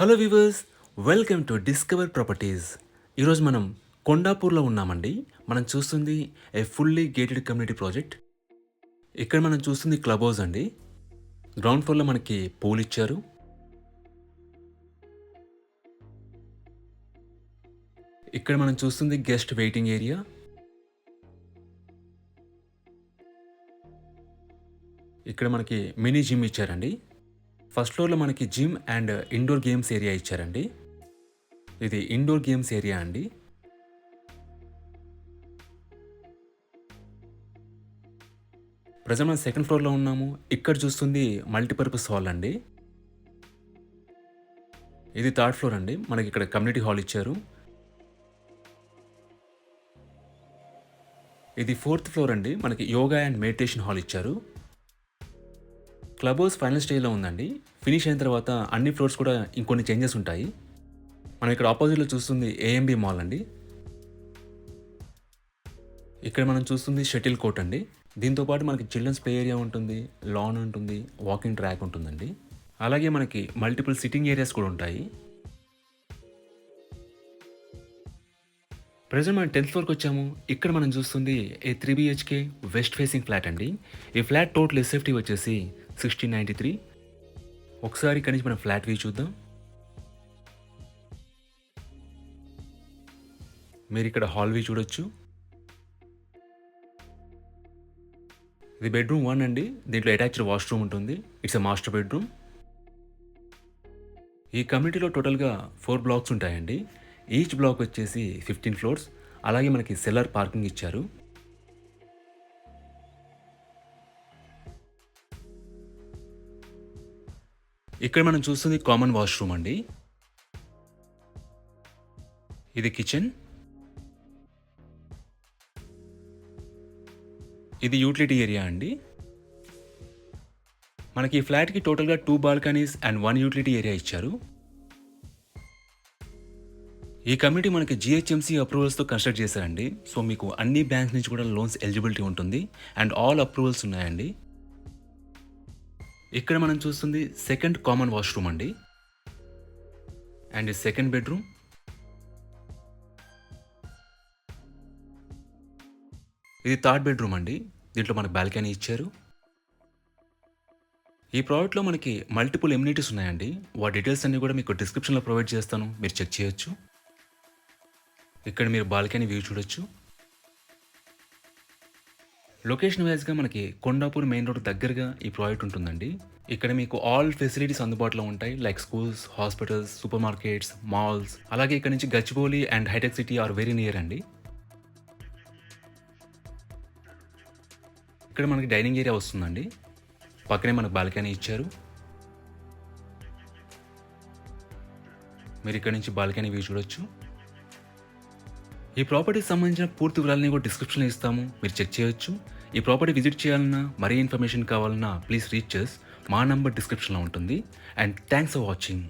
Hello viewers, welcome to discover properties. ఈరోజు మనం కొండాపూర్లో ఉన్నామండి. మనం చూస్తుంది ఏ ఫుల్లీ గేటెడ్ కమ్యూనిటీ ప్రాజెక్ట్. ఇక్కడ మనం చూస్తుంది క్లబ్ హౌస్ అండి. గ్రౌండ్ ఫ్లోర్లో మనకి పూల్ ఇచ్చారు. ఇక్కడ మనం చూస్తుంది గెస్ట్ వెయిటింగ్ ఏరియా. ఇక్కడ మనకి మినీ జిమ్ ఇచ్చారండి. ఫస్ట్ ఫ్లోర్లో మనకి gym and indoor games area ఇచ్చారండి. ఇది ఇండోర్ గేమ్స్ ఏరియా అండి. ప్రజెంట్ మనం సెకండ్ ఫ్లోర్లో ఉన్నాము. ఇక్కడ చూస్తుంది మల్టీపర్పస్ హాల్ అండి. ఇది థర్డ్ ఫ్లోర్ అండి. మనకి ఇక్కడ కమ్యూనిటీ హాల్ ఇచ్చారు. ఇది ఫోర్త్ ఫ్లోర్ అండి. మనకి యోగా అండ్ మెడిటేషన్ హాల్ ఇచ్చారు. క్లబ్ హౌస్ ఫైనల్ స్టేజ్లో ఉందండి. ఫినిష్ అయిన తర్వాత అన్ని ఫ్లోర్స్ కూడా ఇంకొన్ని చేంజెస్ ఉంటాయి. మనం ఇక్కడ ఆపోజిట్లో చూస్తుంది ఏఎంబి మాల్ అండి. ఇక్కడ మనం చూస్తుంది షటిల్ కోర్ట్ అండి. దీంతో పాటు మనకి చిల్డ్రన్స్ ప్లే ఏరియా ఉంటుంది, లాన్ ఉంటుంది, వాకింగ్ ట్రాక్ ఉంటుందండి. అలాగే మనకి మల్టిపుల్ సిట్టింగ్ ఏరియాస్ కూడా ఉంటాయి. ప్రజెంట్ మనం 10th ఫ్లోర్కి వచ్చాము. ఇక్కడ మనం చూస్తుంది ఏ 3 BHK వెస్ట్ ఫేసింగ్ ఫ్లాట్ అండి. ఈ ఫ్లాట్ టోటల్ ఎస్ఎఫ్టీ వచ్చేసి 1693. ఒకసారి ఇక్కడి నుంచి మనం ఫ్లాట్ వ్యూ చూద్దాం. మీరు ఇక్కడ హాల్ వ్యూ చూడొచ్చు. ఇది బెడ్రూమ్ 1 అండి. దీంట్లో అటాచ్డ్ వాష్రూమ్ ఉంటుంది. It's a master bedroom. ఈ కమ్యూనిటీలో టోటల్గా 4 బ్లాక్స్ ఉంటాయండి. ఈచ్ బ్లాక్ వచ్చేసి 15 ఫ్లోర్స్. అలాగే మనకి సెల్లర్ పార్కింగ్ ఇచ్చారు. ఇక్కడ మనం చూస్తుంది కామన్ వాష్రూమ్ అండి. ఇది కిచెన్. ఇది యూటిలిటీ ఏరియా అండి. మనకి ఈ ఫ్లాట్కి టోటల్గా 2 బాల్కనీస్ అండ్ 1 యూటిలిటీ ఏరియా ఇచ్చారు. ఈ కమ్యూనిటీ మనకి జిహెచ్ఎంసీ అప్రూవల్స్తో కన్స్ట్రక్ట్ చేశారండి. సో మీకు అన్ని బ్యాంక్స్ నుంచి కూడా లోన్స్ ఎలిజిబిలిటీ ఉంటుంది అండ్ ఆల్ అప్రూవల్స్ ఉన్నాయండి. ఇక్కడ మనం చూస్తుంది సెకండ్ కామన్ వాష్రూమ్ అండి. అండ్ ఈ సెకండ్ బెడ్రూమ్. ఇది థర్డ్ బెడ్రూమ్ అండి. దీంట్లో మనకు బాల్కనీ ఇచ్చారు. ఈ ప్రాజెక్ట్లో మనకి మల్టిపుల్ ఎమ్యూనిటీస్ ఉన్నాయండి. వాటి డీటెయిల్స్ అన్ని కూడా మీకు డిస్క్రిప్షన్లో ప్రొవైడ్ చేస్తాను, మీరు చెక్ చేయొచ్చు. ఇక్కడ మీరు బాల్కనీ వ్యూ చూడొచ్చు. లొకేషన్ వైజ్గా మనకి కొండాపూర్ మెయిన్ రోడ్ దగ్గరగా ఈ ప్రాజెక్ట్ ఉంటుందండి. ఇక్కడ మీకు ఆల్ ఫెసిలిటీస్ అందుబాటులో ఉంటాయి, like schools, hospitals, supermarkets, malls. అలాగే ఇక్కడ నుంచి గచ్చిబౌలి అండ్ హైటెక్ సిటీ ఆర్ వెరీ నియర్ అండి. ఇక్కడ మనకి డైనింగ్ ఏరియా వస్తుందండి. పక్కనే మనకు బాల్కనీ ఇచ్చారు. మీరు ఇక్కడ నుంచి బాల్కనీ వ్యూ చూడొచ్చు. ఈ ప్రాపర్టీకి సంబంధించిన పూర్తి వివరాలని కూడా డిస్క్రిప్షన్లో ఇస్తాము, మీరు చెక్ చేయొచ్చు. ఈ ప్రాపర్టీ విజిట్ చేయాలన్నా, మరీ ఇన్ఫర్మేషన్ కావాలన్నా ప్లీజ్ రీచ్ us. మా నంబర్ డిస్క్రిప్షన్లో ఉంటుంది. And thanks for watching.